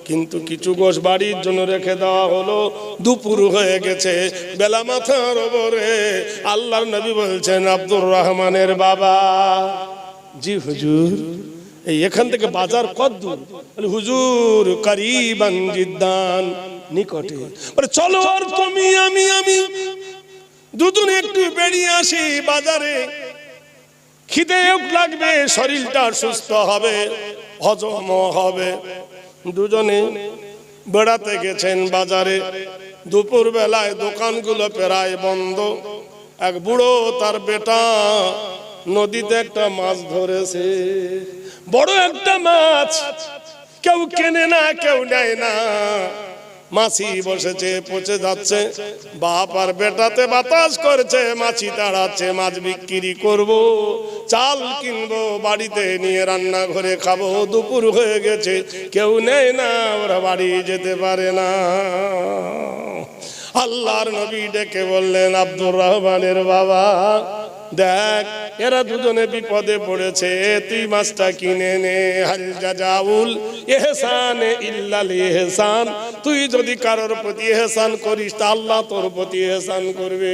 কিন্তু কিছু গোশ বাড়ির জন্য রেখে দেওয়া হলো। দুপুর হয়ে গেছে, বেলা মাথার ওপরে। আল্লাহর নবী বলছেন আব্দুর রহমানের বাবা, জি হুজুর, এই এখান থেকে বাজার কত দূর? বলে হুজুর করিবান জিদ্দান, নিকটে। বলে চলো আর তুমি আমি দুজনে একটু বেরিয়ে আসি বাজারে, খিদেও লাগবে, শরীরটা সুস্থ হবে, হজম হবে। দুজনে বেড়াতে গেছেন বাজারে। দুপুর বেলায় দোকানগুলো প্রায় বন্ধ। এক বুড়ো তার বেটা নদীতে একটা মাছ ধরেছে, বড় একটা মাছ। কেউ কেনে না, কেউ নেয় না। মাছি বসেছে, পচে যাচ্ছে। বাপ আর বেটাতে বাতাস করছে, মাছি তাড়াচ্ছে। মাছ বিক্রি করব, চাল কিনবো, বাড়িতে নিয়ে রান্না ঘরে খাবো। দুপুর হয়ে গেছে, কেউ নেয় না, ওরা বাড়ি যেতে পারে না। আল্লাহর নবী ডেকে বললেন আব্দুর রহমানের বাবা, দেখ এরা দুজনে বিপদে পড়েছে, তুই মাছটা কিনে নে। হাল জাযাউল ইহসানে ইল্লাল ইহসান। তুই যদি কারোর প্রতি ইহসান করিস তা আল্লাহ তোর প্রতি ইহসান করবে।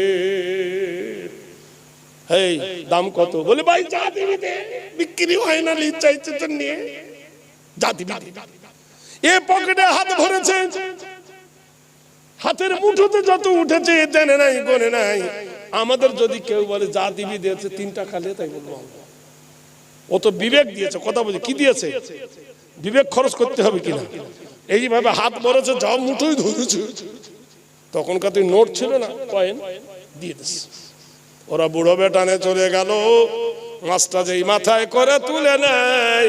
এই দাম কত? বলে ভাই যা দিবি দে, বিক্রি হয় না, ইচ্ছা ইচ্ছা নিয়ে যা দিবি। এ পকেটে হাত ভরেছে, হাতের মুঠোতে যত উঠেছে টেনে নাই, গোনে নাই। আমাদের যদি কেউ বলে যা দিবি দিয়েছে, 3 টাকা লে, তাই বলবো ও তো বিবেক দিয়েছে। কথা বলছে কি দিয়েছে? বিবেক খরচ করতে হবে কিনা। এইভাবে হাত ভরেছে, যা মুঠোই ধরেছে। তখনকার তুই নোট ছিল না, কয়েন দিয়ে দিস। ওরা বুড়ো বেটানে চলে গেল। মাছটা যেই মাথায় করে তুলে নেয়,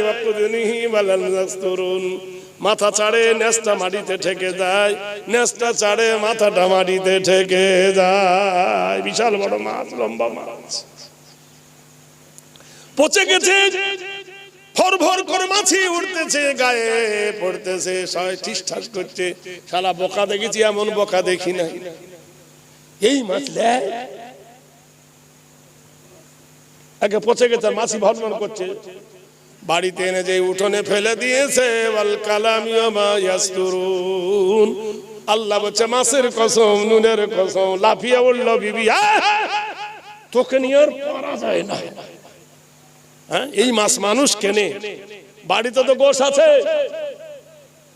মাথা ছাড়ে, নেসটা মাটিতে ঠেকে যায়, নেসটা ছাড়ে, মাথাটা মাটিতে ঠেকে যায়। বিশাল বড় মাছ, লম্বা মাছ পচে গেছে। ভর ভর করে মাছি উঠতেছে, গায়ে পড়তেছে, সবাই ঠিসঠাস করছে। শালা বোকা দেখেছি, এমন বোকা দেখি না। এই মাছ আগে পচে গেছে, মাছি ভর ভর করছে। বাড়িতে এনে যে উঠোনে ফেলে দিয়েছে। ওয়াল কালামি ওয়া মা ইয়াসতুরুন। আল্লাহ বলছে মাছের কসম, নুনের কসম। লাফিয়ে উঠল বিবি, তোকে নিয়ে আর পারা যায় না। হ্যাঁ, এই মাছ মানুষ কেনে? বাড়িতে তো গোশ আছে,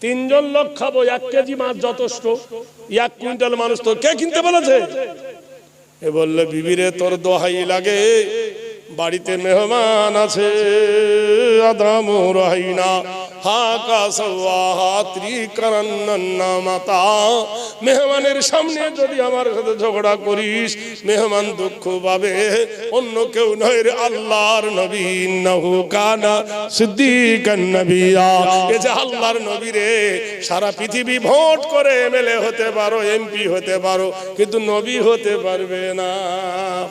3 জন লোক খাবো, 1 কেজি মাছ যথেষ্ট। 1 কুইন্টাল মানুষ তো কে কিনতে বলেছে? এ বললে বিবিরে তোর দোহাই লাগে, বাড়িতে মেহমান আছে, আদামু রাহিনা, হাকা সাওয়াহা ত্রিকারান্না মাতা। মেহমানের সামনে যদি আমার সাথে ঝগড়া করিস, মেহমান দুঃখ পাবে, অন্য কেউ নয় রে আল্লাহর নবী। ইন্নাহু কানা সিদ্দিকান নবিয়্যা। এই যে আল্লাহর নবী রে, সারা পৃথিবী ভোট করে এমএলএ হতে পারো, এমপি হতে পারো, কিন্তু নবী হতে পারবে না।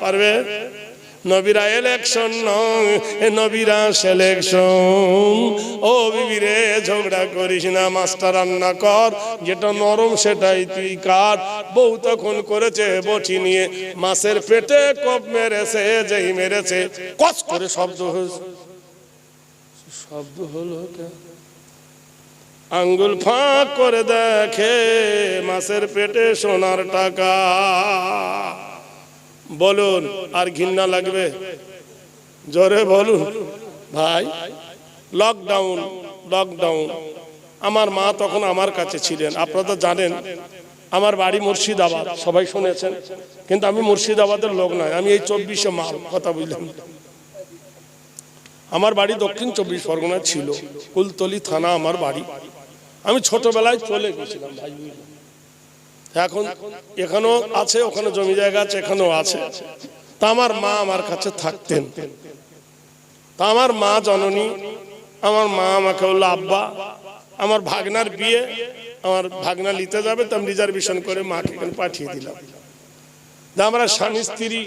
পারবে? নবীরা ইলেকশন নয়, নবীরা সিলেকশন। ও বিবি রে, ঝগড়া করিস না, মাছটা রান্না কর, যেটা নরম সেটাই তুই কাট। বউ তখন করেছে বটি নিয়ে মাছের পেটে কোপ মেরেছে, যেই মেরেছে কচ করে শব্দ হয়েছে। শব্দ হলো কেন? আঙ্গুল ফাঁক করে দেখে মাছের পেটে সোনার টাকা। বলুন, আর ঘৃণা লাগবে? জোরে বলুন ভাই। Lockdown, lockdown. আমার মা তখন আমার কাছে ছিলেন। আপনারা তো জানেন আমার বাড়ি মুর্শিদাবাদ, সবাই শুনেছেন, কিন্তু আমি মুর্শিদাবাদের লোক নয়, আমি এই 24শে মাল কথা বুঝলাম। আমার বাড়ি দক্ষিণ 24 পরগনা ছিল, কুলতলি থানা আমার বাড়ি। আমি ছোটবেলায় চলে গেছিলাম ভাই। এখন এখানেও আছে, ওখানে জমি জায়গা আছে, এখানেও আছে। তা আমার মা আমার কাছে থাকতেন। তা আমার মা জননী, আমার মা আমাকে বললো, আব্বা আমার ভাগনার বিয়ে, আমার ভাগনা নিতে যাবে, তো আমি রিজার্ভেশন করে মাকে এখানে পাঠিয়ে দিলাম। আমরা স্বামী স্ত্রী,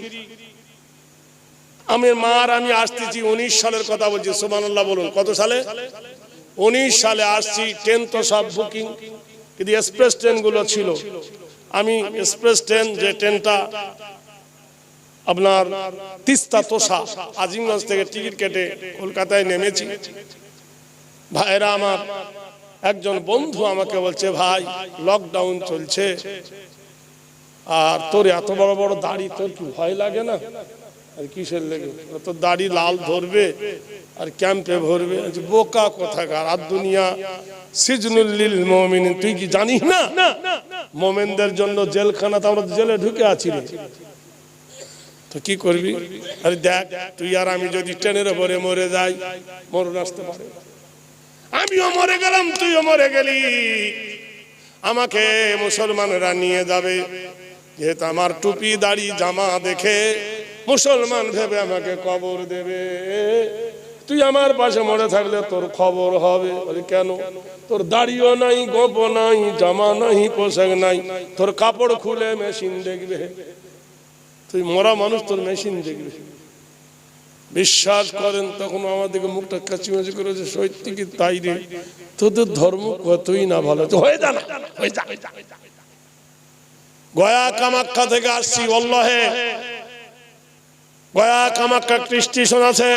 আমি মা আর আমি আসতেছি 19 সালের কথা বলছি, সুবহানাল্লাহ বলুন। কত সালে? 19 সালে আসছি। ট্রেন তো সব বুকিং, কিন্তু এক্সপ্রেস ট্রেনগুলো ছিল। আমি এক্সপ্রেস ট্রেন, যে ট্রেনটা আপনার তিস্তা তোষা আজিমগঞ্জ থেকে টিকিট কেটে কলকাতায় নেমেছি। ভাইরা আমার, একজন বন্ধু আমাকে বলছে, ভাই লকডাউন চলছে, আর তোর এত বড় বড় দাড়ি, তোর কি ভয় লাগে না? আর কিসের লেগে? তোর দাড়ি লাল ধরবে আর ক্যাম্পে ভরবে। বোকা কোথাকার, আর দুনিয়া সিজনুল লিল মুমিন। তুই কি জানিস না মুমিনদের জন্য জেলখানা? তো আমরা জেলে ঢুকে আছি রে, তো কি করবি? আরে দেখ, তুই আর আমি যদি ট্রেনের উপরে মরে যাই, মরণ আসতে পারে। আমিও মরে গেলাম, তুইও মরে গেলি, আমাকে মুসলমানরা নিয়ে যাবে। যেহেতু আমার টুপি দাড়ি জামা দেখে মুসলমান ভেবে আমাকে কবর দেবে। তুই আমার পাশে মরে থাকলে তোর খবর হবে। বলি কেন? তোর দাড়িও নাই, গোপ নাই, জামা নাই, পোশাক নাই, তোর কাপড় খুলে মেশিন দেখবে। তুই মরা মানুষ, তোর মেশিন দেখবে। বিশ্বাস করেন, তখন আমাদেরকে মুখটা কাচিমাচি করেছে, সত্যি কি তাই রে? তোদের ধর্ম কতই না ভালো। হয়ে যা না, হয়ে যা। গয়া কামাখ্যা থেকে আসছি, ওয়াল্লাহে গয়া কামাখ্যা স্টেশন আছে,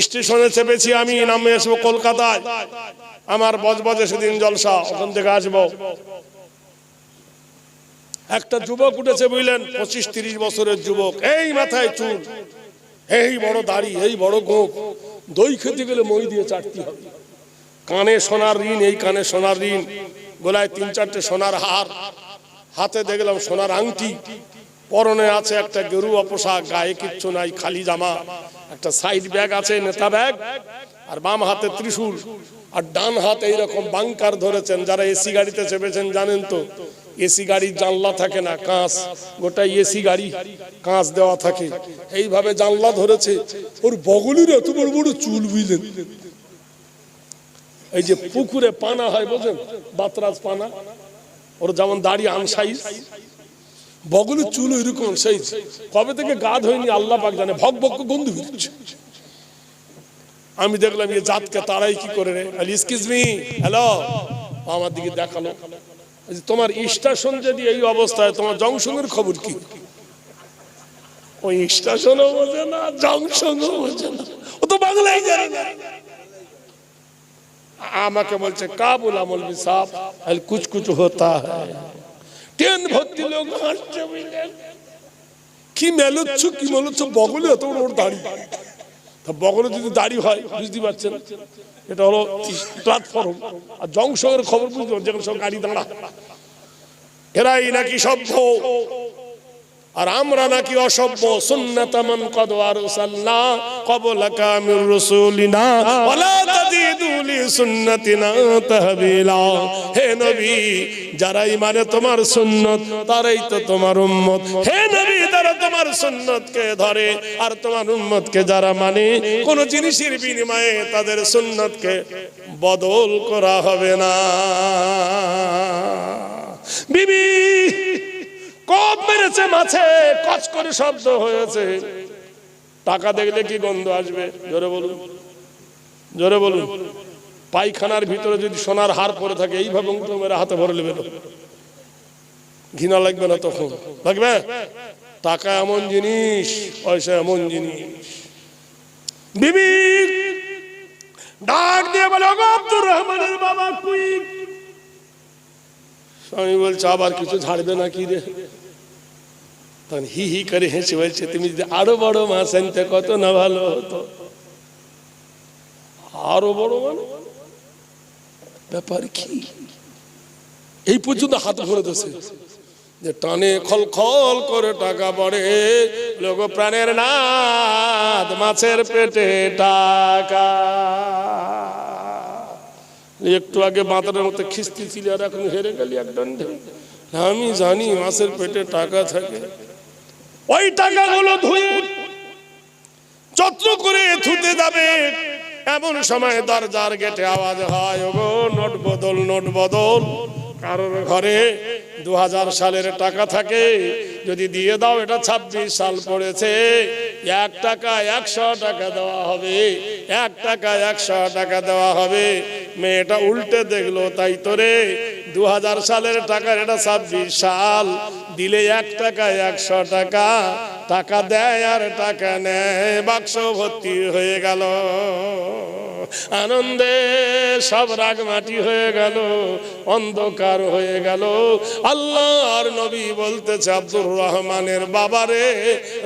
স্টেশনে চেপেছি আমি, নামে আসবো কলকাতায়। আমার বজবজে সেদিন জলসা, ওখান থেকে আসবো। একটা যুবক উঠেছে, বুঝলেন, 25-30 বছরের যুবক, এই মাথায় চুল, এই বড় দাড়ি, এই বড় গোঁফ, দই খেতে গেলে মই দিয়ে চাটতে হবে। কানে সোনার রিং, এই কানে সোনার রিং, গলায় 3-4টে সোনার হার, হাতে দেখলাম সোনার আংটি, পরনে আছে একটা গেরুয়া পোশাক, গায়ে কিচ্ছু নাই, খালি জামা, একটা সাইড ব্যাগ আছে, নেতা ব্যাগ, আর বাম হাতে ত্রিশূল, আর ডান হাতে এইরকম বাংকার ধরেছেন। যারা এসি গাড়িতে চেপেছেন জানেন তো, এসি গাড়ির জানলা থাকে না, কাঁচ, গোটা এসি গাড়ি কাঁচ দেওয়া থাকে, এইভাবে জানলা ধরেছে। ওর বগলের এত বড় বড় চুল, বুঝলেন, এই যে পুকুরে পানা হয়, বোঝেন, বাতরাজ পানা, ওর যেমন দাড়ি আনসাইজ, বগলের চুল এরকম সাইজ। কবে থেকে গা ধোয়নি আল্লাহ পাক জানে, ভক ভক গন্ধ বেরোচ্ছে। আমি দেখলাম এই জাতকে তারাই কি করে রে, এক্সকিউজ মি, হ্যালো, আমার দিকে দেখালো, তোমার স্টেশন যদি এই অবস্থায়, তোমার জংশনের খবর কি? ওই স্টেশনও বোঝে না, জংশনও বোঝে না, ও তো বাংলাই জানে না। আমাকে বলছে, কাবুল আমলবি সাহেব, আল কুছ কুছ হোতা হ্যায়। ট্রেন ভর্তি লোক হাসছে, বুঝলেন, কি মেলোচ্ছ, কি মেলোচ্ছ, বগলে এত বড় দাড়ি। বগলে যদি দাড়ি হয়, বুঝতে পারছেন, এটা হলো প্ল্যাটফর্ম। আর জংশনের খবর বুঝতে পারছেন, যেখানে সব গাড়ি দাঁড়া, এরাই নাকি সভ্য। আর আমরা নাকি অসভ্য। সুন্নাত মান কদ আরসালনা ক্বাবলাকা মির রাসূলিনা ওয়ালা তাজিদু লি সুন্নাতিনা তাহবিলা। হে নবী, যারাই মানে তোমার সুন্নত তারাই তো তোমার উম্মত। হে নবী, যারা তোমার সুন্নতকে ধরে আর তোমার উম্মতকে যারা মানে, কোন জিনিসের বিনিময়ে তাদের সুন্নতকে বদল করা হবে না। বিবি কোপ মেরেছে মাছে, কচ করে শব্দ হয়েছে। টাকা দেখলে কি গন্ধ আসবে? জোরে বলুন, জোরে বলুন। পায়খানার ভিতরে যদি সোনার হার পরে থাকে, এইভাবে মেরে হাতে ভরে নেবে, ঘৃণা লাগবে না? তখন লাগবে। টাকা এমন জিনিস, পয়সা এমন জিনিস। বিবি ডাক দিয়ে বলে, ওগো আব্দুর রহমানের বাবা কই? স্বামী বলছে, আবার কিছু ঝাড়বে নাকি রে? তখন হি হি করে হেসে বলছে, তুমি যদি আরো বড় মাছ আনতে কত না ভালো হতো। আরো বড় মানে ব্যাপার কি? এই পর্যন্ত হাত ভরে দিয়েছে যে টানে খলখল করে টাকা পড়ে। লোক প্রাণের নাথ, মাছের পেটে টাকা। একটু আগে বাঁদরের মতো খিস্তি ছিল, আর এখন হেরে গেলি এক দণ্ডে। আমি জানি মাছের পেটে টাকা থাকে। ওই টাকাগুলো ধুয়ে যত্ন করে থুতে যাবে, এমন সময় দরজার গেটে আওয়াজ হয়, ওগো নোট বদল, নোট বদল। কারোর ঘরে 2000 সালের টাকা থাকে, যদি দিয়ে দাও, এটা 26 সাল পড়েছে, 1 টাকা 100 টাকা দেওয়া হবে, 1 টাকা 100 টাকা দেওয়া হবে। মেয়েটা উল্টে দেখলো, তাই তো রে, 2000 সালের টাকা, এটা 26 সাল, দিলে 1 টাকা 100 টাকা। টাকা দেয় আর টাকা নেয়, বাক্স ভর্তি হয়ে গেল। আনন্দে সব রাগ মাটি হয়ে গেল, অন্ধকার হয়ে গেল। আল্লাহর নবী বলতেছে, আব্দুর রহমানের বাবারে,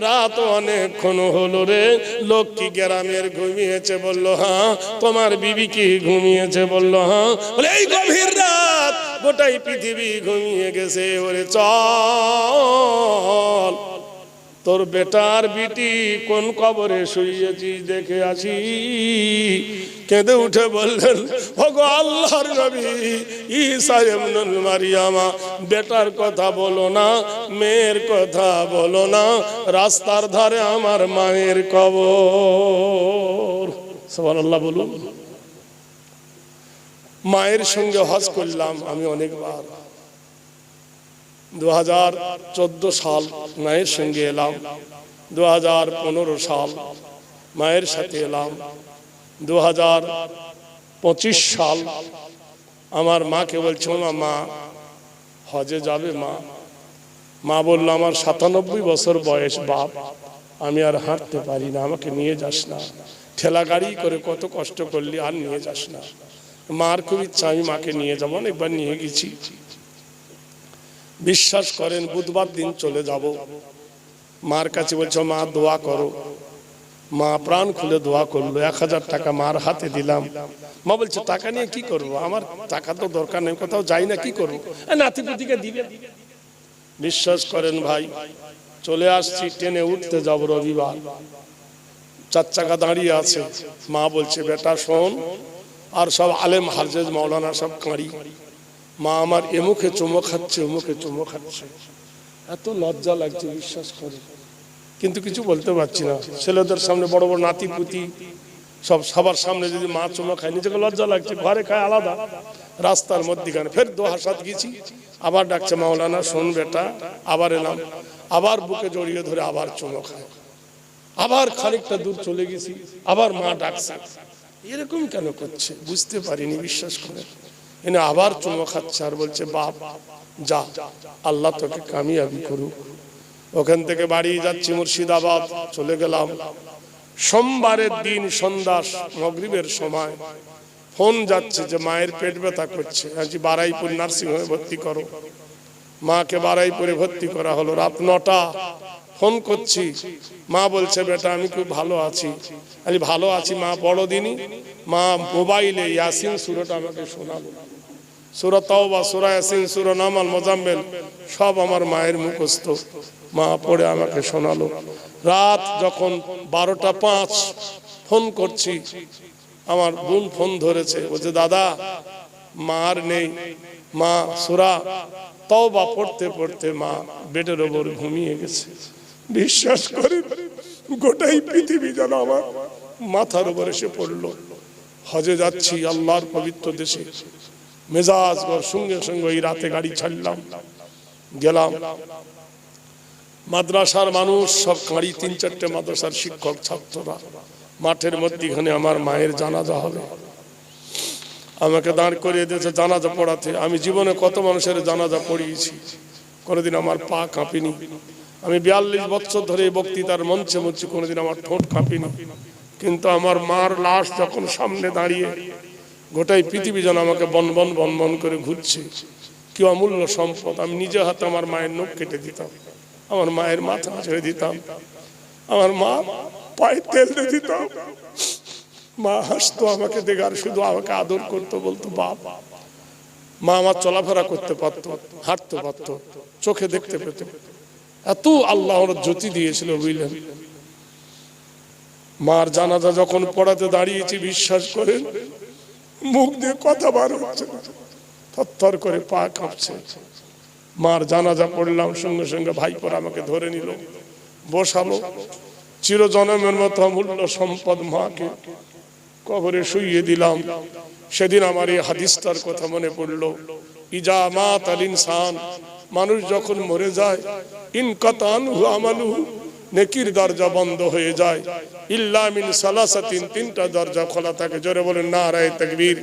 রাত অনেকক্ষণ হলো রে। লোক কি গ্রামের ঘুমিয়েছে? বললো হ্যাঁ। তোমার বিবি কি ঘুমিয়েছে? বললো হ্যাঁ। বলে এই গভীর রাত গোটাই পৃথিবী ঘুমিয়ে গেছে। ওরে চল, তোর বেটার বিটি কোন কবরে শুইয়েছিস দেখে আসি। কেঁদে উঠে বললেন, ওগো আল্লাহর নবী, ঈসা ইবনুল মারিয়ামা, বেটার কথা বলো না, মেয়ের কথা বলো না, রাস্তার ধারে আমার মায়ের কবর। সুবহানাল্লাহ বলুন। মায়ের সঙ্গে হজ করলাম আমি অনেকবার। 2014 সাল মায়ের সঙ্গে এলাম, 2015 সাল মায়ের সাথে এলাম, 2025 সাল আমার মাকে বলছি, মা হজে যাবে? মা বললো, আমার 97 বছর বয়স বাপ, আমি আর হাঁটতে পারি না, আমাকে নিয়ে যাস না, ঠেলা গাড়ি করে কত কষ্ট করলি, আর নিয়ে যাস না। মার খুব ইচ্ছা আমি মাকে নিয়ে যাবো, অনেকবার নিয়ে গেছি। বিশ্বাস করেন, বুধবার দিন চলে যাব, মার কাছে বলছো, মা দোয়া করো। মা প্রাণ খুলে দোয়া করলো, 1000 টাকা মার হাতে দিলাম। মা বলছে, টাকা নিয়ে কি করবো? আমার টাকা তো দরকার নেই, কোথাও যাই না, কি করবো? নাতিপুতিকে দিবে। বিশ্বাস করেন ভাই, চলে আসছি, ট্রেনে উঠতে যাব রবিবার, 4 চাকা দাঁড়িয়ে আছে। মা বলছে, বেটা শোন, আর সব আলেম হাফেজ মাওলানা সব কাঁড়ি। মা আমার এমুখে চুমো খাচ্ছে, ওমুখে চুমো খাচ্ছে, এত লজ্জা লাগছে বিশ্বাস করে, কিন্তু কিছু বলতে পারছি না। ছেলেদের সামনে, বড় বড় নাতিপুতি সব সবার সামনে যদি মা চুমো খায়, নিজেকে লজ্জা লাগছে। ঘরে খায় আলাদা, রাস্তার মধ্যিখানে ফের দোহাসাত গেছি, আবার ডাকছে, মাওলানা শোন বেটা। আবার এলাম, আবার বুকে জড়িয়ে ধরে আবার চুমো খায়। আবার খানিকটা দূর চলে গেছি, আবার মা ডাকছে। এরকম কেন করছে বুঝতে পারিনি, বিশ্বাস করে। এনে আবার চুমো খাচ্ছে আর বলছে, বাপ যা, আল্লাহ তোকে কামিয়াবি করুক। ওখান থেকে বাড়ি যাচ্ছি মুর্শিদাবাদ, চলে গেলাম। সোমবারের দিন সন্ধ্যা মাগরিবের সময় ফোন যাচ্ছে যে মায়ের পেট ব্যথা করছে, আজ বারাইপুর নার্সিং হোমে ভর্তি করো। মাকে বারাইপুরে ভর্তি করা হলো। রাত 9টা ফোন করছি, মা বলছে, বেটা আমি খুব ভালো আছি। আমি ভালো আছি মা, বড়দিনই মা মোবাইলে ইয়াসিন সূরাটা আমাকে শোনালো। সূরা তাওবা, সূরা ইয়াসিন, সূরা নামাল, মুজাম্মিল সব আমার মায়ের মুখস্থ। মা পড়ে আমাকে শোনালো। রাত যখন 12টা 5 ফোন করছি, আমার বোন ফোন ধরেছে, বলছে দাদা মা আর নেই। মা সূরা তওবা পড়তে পড়তে মা বেডের ওপর ঘুমিয়ে গেছে। বিশ্বাস করেন গোটাই পৃথিবী যেন আমার মাথার উপর এসে পড়লো। হজে যাচ্ছি আল্লাহর পবিত্র দেশে, মেজাজ সঙ্গে সঙ্গে ওই রাতে গাড়ি ছাড়লাম, গেলাম। মাদ্রাসার মানুষ সব কাঁড়ি, 3-4টে মাদ্রাসার শিক্ষক ছাত্ররা মাঠের মধ্যখানে আমার মায়ের জানাজা হবে। আমাকে দাঁড় করিয়ে দিয়েছে জানাজা পড়াতে। আমি জীবনে কত মানুষের জানাজা পড়িয়েছি, কোনোদিন আমার পা কাঁপিনি। আমি 42 বছর ধরে এই বক্তৃতার মঞ্চে মঞ্চে কোনোদিন আমার ঠোঁট কাঁপিনি। কিন্তু আমার মার লাশ যখন সামনে দাঁড়িয়ে, গোটাই পৃথিবী যেন আমাকে বনবন বনবন করে ঘুরছে। কি অমূল্য সম্পদ! আমি নিজে হাতে আমার মায়ের নখ কেটে দিতাম, আমার মায়ের মাথা ছেড়ে দিতাম, আমার মা পায়ে তেল দিয়ে দিতাম। মা হাসতো আমাকে দেখে, আর শুধু আমাকে আদর করতো, বলতো বাপ। মা আমার চলাফেরা করতে পারতো, হাঁটতে পারতো, চোখে দেখতে পেত। এত আল্লাহর জ্যোতি দিয়েছিল বুঝলেন। মার জানাজা যখন পড়াতে দাঁড়িয়েছি, বিশ্বাস করেন মুখ দিয়ে কথা বার হচ্ছে না, থরথর করে পা কাঁপছে। মার জানাজা পড়লাম, সঙ্গে সঙ্গে ভাইপোরা আমাকে ধরে নিল, বসালো। চিরজন্মের মতো অমূল্য সম্পদ মাকে কবরে শুইয়ে দিলাম। সেদিন আমার এই হাদিসটার কথা মনে পড়লো, ইজা মাতাল ইনসান, মানুষ যখন মরে যায়, ইনকাতানহু আমালুহু, নেকির দরজা বন্ধ হয়ে যায়, ইল্লা মিন সালাসাতিন, 3টা দরজা খোলা থাকে। জোরে বলেন নারায়ে তাকবীর।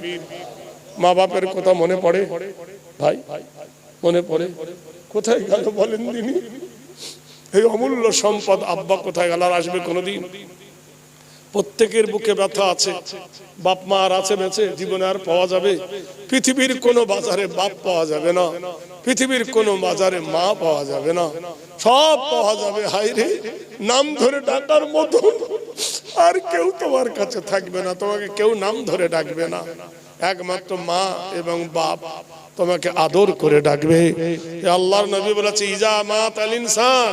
মা বাপের কথা মনে পড়ে ভাই? মনে পড়ে? কোথায় গেল বলেন দিনি? এই অমূল্য সম্পদ আব্বা কোথায় গেল? আর আসবে কোনোদিন? প্রত্যেকের বুকে ব্যথা আছে, বাপ মা আর আছে বেঁচে? জীবনে আর পাওয়া যাবে? পৃথিবীর কোনো বাজারে বাপ পাওয়া যাবে না, পৃথিবীর কোনো বাজারে মা পাওয়া যাবে না, সব পাওয়া যাবে হায়রে নাম ধরে ডাকার মতো। আর কেউ তোমার কাছে থাকবে না, তোমাকে কেউ নাম ধরে ডাকবে না। একমাত্র মা এবং বাপ তোমাকে আদর করে ডাকবে। আল্লাহর নবী বলেছে, ইজা মাতাল ইনসান,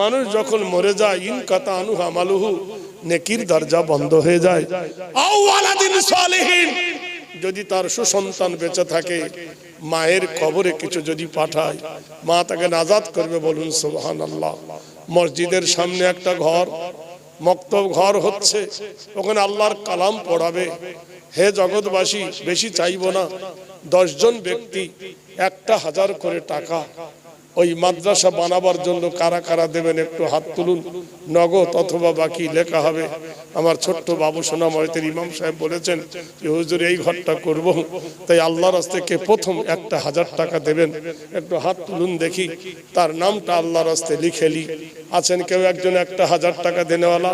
মানুষ যখন মরে যায়, ইনকাতা আনহু আমালুহু, নেকির দরজা বন্ধ হয়ে যায়। আও ওয়ালাদিন সালিহিন, যদি তার সুসন্তান বেঁচে থাকে, মায়ের কবরে কিছু যদি পাঠায়, মা তাকে নাজাত করবে। বলুন সুবহানাল্লাহ। মসজিদের সামনে একটা ঘর, মক্তব ঘর হচ্ছে, ওখানে আল্লাহর কালাম পড়াবে। হে জগৎবাসী, বেশি চাইবো না, 10 জন ব্যক্তি 1,000 করে টাকা ওই মাদ্রাসা বানাবার জন্য কারা কারা দেবেন একটু হাত তুলুন। নগদ অথবা বাকি লেখা হবে। আমার ছোট্ট বাবু সোনা ময়তের ইমাম সাহেব বলেছেন যে হুজুর এই ঘরটা করব, তাই আল্লাহর রাস্তে কে প্রথম 1,000 টাকা দেবেন একটু হাত তুলুন দেখি, তার নামটা আল্লাহর রাস্তে লিখে লি। আছেন কেউ একজন 1,000 টাকা দেনেওয়ালা?